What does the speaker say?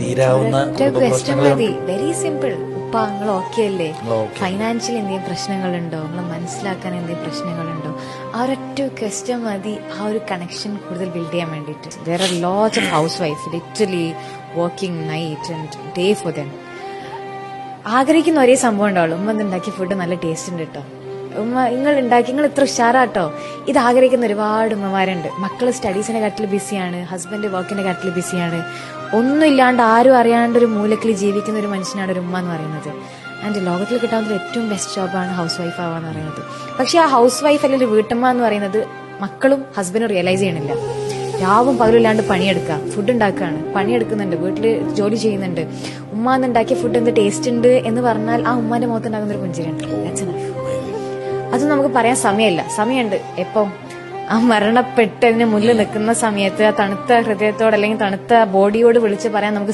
തീരാവുന്ന ക്വസ്റ്റ്യൻ മതി, very simple. ഉപ്പ നിങ്ങൾ ഓക്കെ അല്ലേ, ഫൈനാൻഷ്യലി എന്തെങ്കിലും പ്രശ്നങ്ങളുണ്ടോ, നിങ്ങൾ മനസ്സിലാക്കാൻ എന്തെങ്കിലും പ്രശ്നങ്ങളുണ്ടോ, ആ ഒരൊറ്റ ക്വസ്റ്റ്യൻ മതി ആ ഒരു കണക്ഷൻ കൂടുതൽ ബിൽഡ് ചെയ്യാൻ വേണ്ടിയിട്ട്. There are lots of house wife literally working night and day for them. ആഗ്രഹിക്കുന്ന ഒരേ സംഭവം ഉണ്ടാവുള്ളൂ, ഉമ്മ ഉണ്ടാക്കിയ ഫുഡ് നല്ല ടേസ്റ്റ് ഉണ്ട് കേട്ടോ, ഉമ്മ നിങ്ങൾ ഇത്ര ഉഷാറാട്ടോ. ഇത് ആഗ്രഹിക്കുന്ന ഒരുപാട് ഉമ്മമാരുണ്ട്. മക്കള് സ്റ്റഡീസിന്റെ കാര്യത്തിൽ ബിസിയാണ്, ഹസ്ബൻഡ് വർക്കിന്റെ കാര്യത്തിൽ ബിസിയാണ്, ഒന്നുമില്ലാണ്ട് ആരും അറിയാണ്ട് ഒരു മൂലക്കിൽ ജീവിക്കുന്ന ഒരു മനുഷ്യനാണ് ഒരു ഉമ്മ എന്ന് പറയുന്നത്. ആൻഡ് ലോകത്തിൽ കിട്ടാവുന്ന ഏറ്റവും ബെസ്റ്റ് ജോബാണ് ഹൗസ് വൈഫ് ആവാന്ന് പറയുന്നത്. പക്ഷെ ആ ഹൗസ് വൈഫ് അല്ലെങ്കിൽ വീട്ടമ്മ എന്ന് പറയുന്നത് മക്കളും ഹസ്ബൻഡും റിയലൈസ് ചെയ്യണില്ല. രാവും പകലില്ലാണ്ട് പണിയെടുക്കുക, ഫുഡ് ഉണ്ടാക്കുകയാണ്, പണിയെടുക്കുന്നുണ്ട്, വീട്ടില് ജോലി ചെയ്യുന്നുണ്ട്. ഉമ്മ എന്നുണ്ടാക്കിയ ഫുഡ് എന്ത് ടേസ്റ്റ് ഉണ്ട് എന്ന് പറഞ്ഞാൽ ആ ഉമ്മാന്റെ മുഖത്ത് ഉണ്ടാകുന്ന ഒരു പുഞ്ചിരിയുണ്ട്. അത് നമുക്ക് പറയാൻ സമയമില്ല. സമയമുണ്ട് എപ്പം ആ മരണപ്പെട്ടതിന് മുന്നിൽ നിൽക്കുന്ന സമയത്ത് ആ തണുത്ത ഹൃദയത്തോട് അല്ലെങ്കിൽ തണുത്ത ബോഡിയോട് വിളിച്ച് പറയാൻ നമുക്ക്